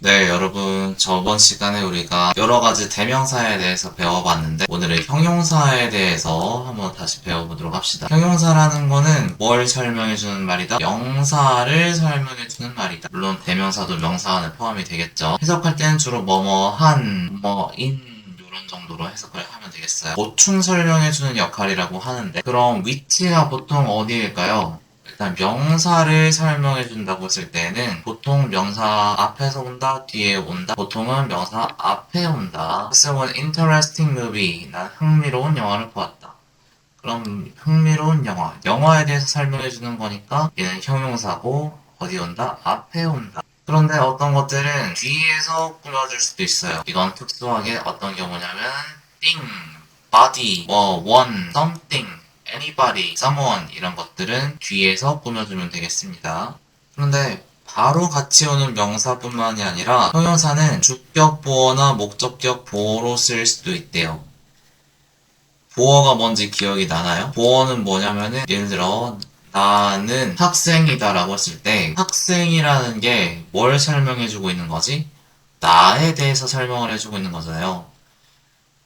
네, 여러분, 저번 시간에 우리가 여러 가지 대명사에 대해서 배워봤는데, 오늘은 형용사에 대해서 한번 다시 배워보도록 합시다. 형용사라는 거는 뭘 설명해주는 말이다? 명사를 설명해주는 말이다. 물론 대명사도 명사 안에 포함이 되겠죠. 해석할 때는 주로 뭐뭐한, 뭐인, 이런 정도로 해석을 하면 되겠어요. 보충 설명해주는 역할이라고 하는데, 그럼 위치가 보통 어디일까요? 일단 명사를 설명해 준다고 했을 때는 보통 명사 앞에서 온다, 뒤에 온다. 보통은 명사 앞에 온다. 쓰은 interesting movie. 난 흥미로운 영화를 보았다. 그럼 흥미로운 영화. 영화에 대해서 설명해 주는 거니까 얘는 형용사고 어디 온다? 앞에 온다. 그런데 어떤 것들은 뒤에서 꾸며줄 수도 있어요. 이건 특수하게 어떤 경우냐면 thing, body, 뭐 one, something, anybody, someone 이런 것들은 뒤에서 꾸며주면 되겠습니다. 그런데 바로 같이 오는 명사뿐만이 아니라 형용사는 주격 보어나 목적격 보어로 쓸 수도 있대요. 보어가 뭔지 기억이 나나요? 보어는 뭐냐면은 예를 들어 나는 학생이다라고 했을 때 학생이라는 게 뭘 설명해주고 있는 거지? 나에 대해서 설명을 해주고 있는 거잖아요.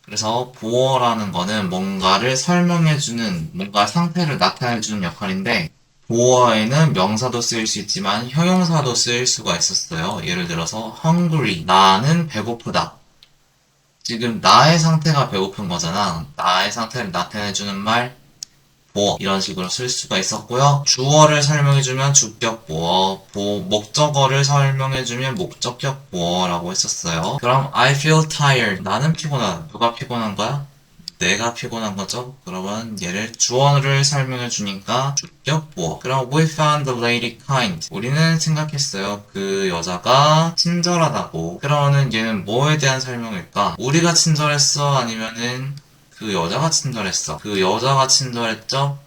그래서 보어라는 거는 뭔가를 설명해주는, 뭔가 상태를 나타내주는 역할인데, 보어에는 명사도 쓰일 수 있지만 형용사도 쓰일 수가 있었어요. 예를 들어서 hungry, 나는 배고프다. 지금 나의 상태가 배고픈 거잖아. 나의 상태를 나타내주는 말, 보어 이런 식으로 쓸 수가 있었고요. 주어를 설명해주면 주격 보어, 목적어를 설명해주면 목적격 보어라고 했었어요. 그럼 I feel tired. 나는 피곤하다. 누가 피곤한 거야? 내가 피곤한 거죠? 그러면 얘를 주어를 설명해 주니까 주격 보어. 그럼 we found the lady kind. 우리는 생각했어요. 그 여자가 친절하다고. 그러면은 얘는 뭐에 대한 설명일까? 우리가 친절했어? 아니면은 그 여자가 친절했어? 그 여자가 친절했죠?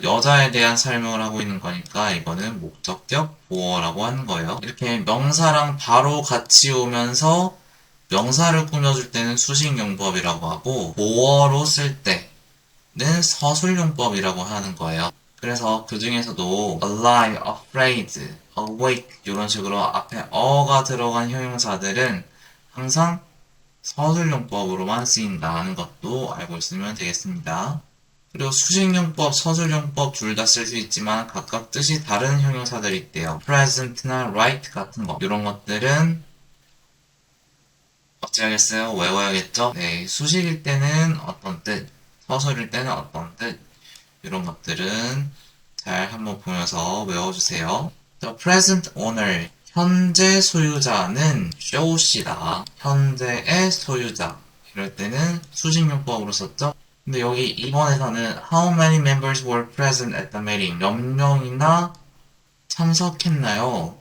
여자에 대한 설명을 하고 있는 거니까 이거는 목적격 보어라고 하는 거예요. 이렇게 명사랑 바로 같이 오면서 명사를 꾸며줄 때는 수식용법이라고 하고 보어로 쓸 때는 서술용법이라고 하는 거예요. 그래서 그 중에서도 alive, afraid, awake 이런 식으로 앞에 어가 들어간 형용사들은 항상 서술용법으로만 쓰인다는 것도 알고 있으면 되겠습니다. 그리고 수식용법, 서술용법 둘 다 쓸 수 있지만 각각 뜻이 다른 형용사들이 있대요. present나 right 같은 거 이런 것들은 어찌하겠어요? 외워야겠죠? 네, 수식일 때는 어떤 뜻, 서술일 때는 어떤 뜻, 이런 것들은 잘 한번 보면서 외워주세요. The present owner, 현재 소유자는 쇼씨다. 현재의 소유자. 이럴 때는 수식용법으로 썼죠? 근데 여기 이번에서는 How many members were present at the meeting? 몇 명이나 참석했나요?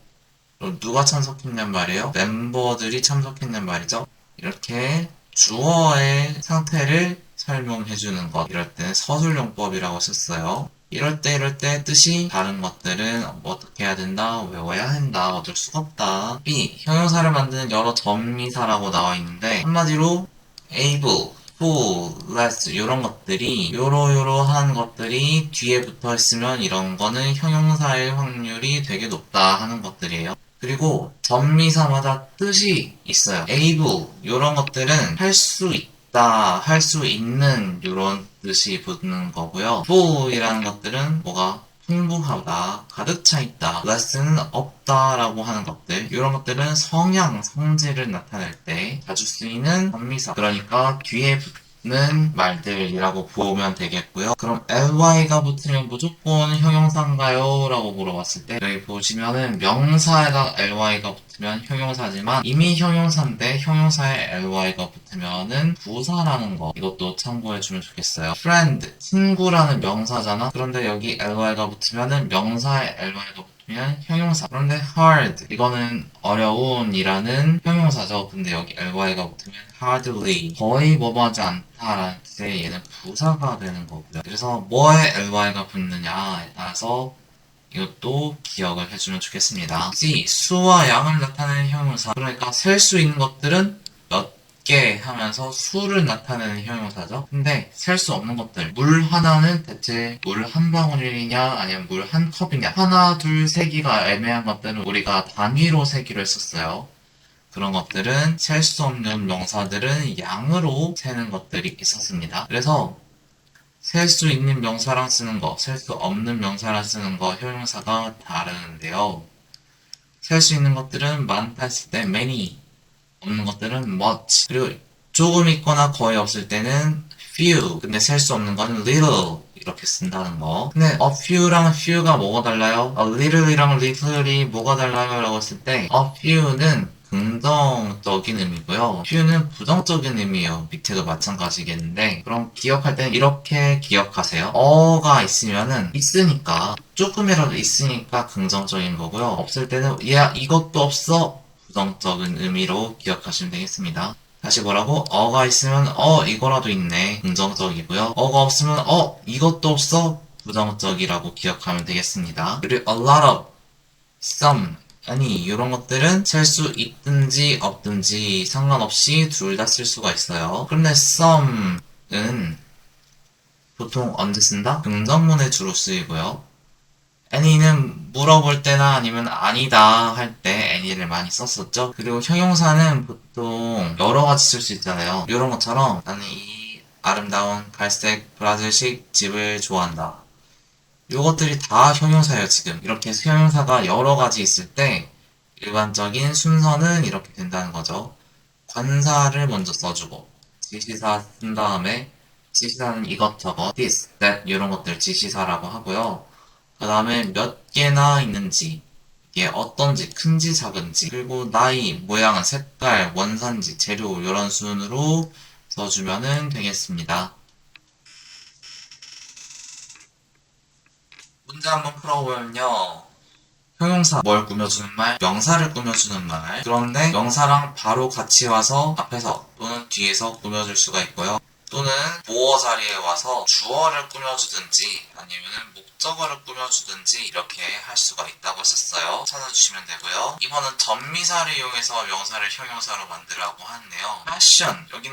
누가 참석했냔 말이에요? 멤버들이 참석했냔 말이죠? 이렇게 주어의 상태를 설명해주는 것. 이럴 때는 서술용법이라고 썼어요. 이럴 때 뜻이 다른 것들은 어떻게 해야 된다, 외워야 한다, 어쩔 수가 없다. B. 형용사를 만드는 여러 전미사라고 나와 있는데 한마디로 able, full, less 이런 것들이 요러요러한 것들이 뒤에 붙어 있으면 이런 거는 형용사일 확률이 되게 높다 하는 것들이에요. 그리고 전미사마다 뜻이 있어요. able 이런 것들은 할 수 있다, 할 수 있는 이런 뜻이 붙는 거고요. full이라는 것들은 뭐가 풍부하다, 가득 차 있다, less는 없다라고 하는 것들 이런 것들은 성향, 성질을 나타낼 때 자주 쓰이는 전미사 그러니까 뒤에 붙는 말들이라고 보면 되겠고요. 그럼 ly가 붙으면 무조건 형용사인가요? 라고 물어봤을 때 여기 보시면은 명사에다 ly가 붙으면 형용사지만 이미 형용사인데 형용사에 ly가 붙으면은 부사라는 거 이것도 참고해주면 좋겠어요. friend, 친구라는 명사잖아. 그런데 여기 ly가 붙으면은 명사에 ly가 붙으면 형용사. 그런데 hard 이거는 어려운이라는 형용사죠. 근데 여기 ly가 붙으면 hardly 거의 뭐뭐하지 않다라는 뜻의 얘는 부사가 되는 거고요. 그래서 뭐에 ly가 붙느냐에 따라서 이것도 기억을 해주면 좋겠습니다. C. 수와 양을 나타내는 형용사. 그러니까 셀 수 있는 것들은 몇 개 하면서 수를 나타내는 형용사죠. 근데 셀 수 없는 것들. 물 하나는 대체 물 한 방울이냐 아니면 물 한 컵이냐. 하나, 둘, 세기가 애매한 것들은 우리가 단위로 세기로 했었어요. 그런 것들은 셀 수 없는 명사들은 양으로 세는 것들이 있었습니다. 그래서 셀 수 있는 명사랑 쓰는 거, 셀 수 없는 명사랑 쓰는 거 형용사가 다르는데요. 셀 수 있는 것들은 많다 했을 때 many, 없는 것들은 much, 그리고 조금 있거나 거의 없을 때는 few, 근데 셀 수 없는 거는 little 이렇게 쓴다는 거. 근데 a few랑 few가 뭐가 달라요? a little이랑 little이 뭐가 달라요? 라고 했을 때 a few는 긍정적인 의미고요. few는 부정적인 의미예요. 밑에도 마찬가지겠는데 그럼 기억할 때는 이렇게 기억하세요. 어가 있으니까 조금이라도 있으니까 긍정적인 거고요. 없을 때는 야 이것도 없어 부정적인 의미로 기억하시면 되겠습니다. 다시 뭐라고? 어가 있으면 이거라도 있네 긍정적이고요. 어가 없으면 이것도 없어 부정적이라고 기억하면 되겠습니다. 그리고 a lot of, some, 아니 이런 것들은 셀 수 있든지 없든지 상관없이 둘 다 쓸 수가 있어요. 그런데 some은 보통 언제 쓴다? 긍정문에 주로 쓰이고요. any는 물어볼 때나 아니면 아니다 할 때 any를 많이 썼었죠. 그리고 형용사는 보통 여러 가지 쓸 수 있잖아요. 이런 것처럼 나는 이 아름다운 갈색 브라질식 집을 좋아한다. 이것들이 다 형용사예요, 지금. 이렇게 해서 형용사가 여러 가지 있을 때 일반적인 순서는 이렇게 된다는 거죠. 관사를 먼저 써주고 지시사 쓴 다음에 지시사는 이것저것, this, that 이런 것들 지시사라고 하고요. 그 다음에 몇 개나 있는지, 이게 어떤지, 큰지 작은지, 그리고 나이, 모양, 색깔, 원산지, 재료 이런 순으로 써주면 되겠습니다. 문제 한번 풀어보면요. 형용사 뭘 꾸며주는 말, 명사를 꾸며주는 말. 그런데 명사랑 바로 같이 와서 앞에서 또는 뒤에서 꾸며줄 수가 있고요. 또는 보어 자리에 와서 주어를 꾸며주든지 아니면 목적어를 꾸며주든지 이렇게 할 수가 있다고 했었어요. 찾아주시면 되고요. 이번은 전미사를 이용해서 명사를 형용사로 만들라고 하는데요. fashion, 여긴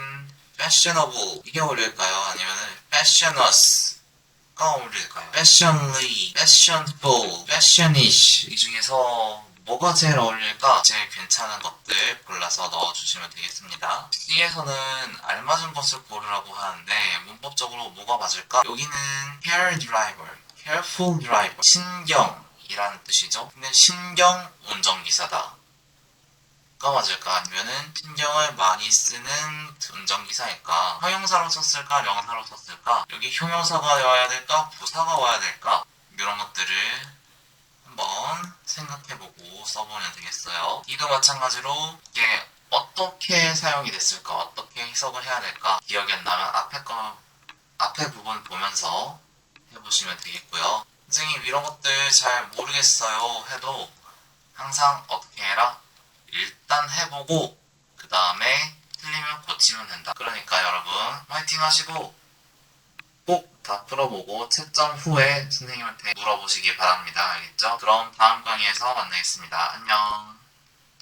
fashionable 이게 어울릴까요? 아니면 fashionous 가 어울릴까요? fashionly, fashionable, fashionish 이 중에서 뭐가 제일 어울릴까? 제일 괜찮은 것들 골라서 넣어주시면 되겠습니다. C에서는 알맞은 것을 고르라고 하는데 문법적으로 뭐가 맞을까? 여기는 care driver, careful driver, 신경이라는 뜻이죠. 근데 신경 운전기사다. 가 맞을까? 아니면은 신경을 많이 쓰는 운전기사일까? 형용사로 썼을까? 명사로 썼을까? 여기 형용사가 와야 될까? 부사가 와야 될까? 이런 것들을 한번 생각해보고 써보면 되겠어요. 이도 마찬가지로 이게 어떻게 사용이 됐을까? 어떻게 해석을 해야 될까? 기억이 안 나면 앞에 부분 보면서 해보시면 되겠고요. 선생님 이런 것들 잘 모르겠어요 해도 항상 어떻게 해라? 일단 해보고 그 다음에 틀리면 고치면 된다. 그러니까 여러분 화이팅 하시고 꼭 다 풀어보고 채점 후에 선생님한테 물어보시기 바랍니다. 알겠죠? 그럼 다음 강의에서 만나겠습니다. 안녕.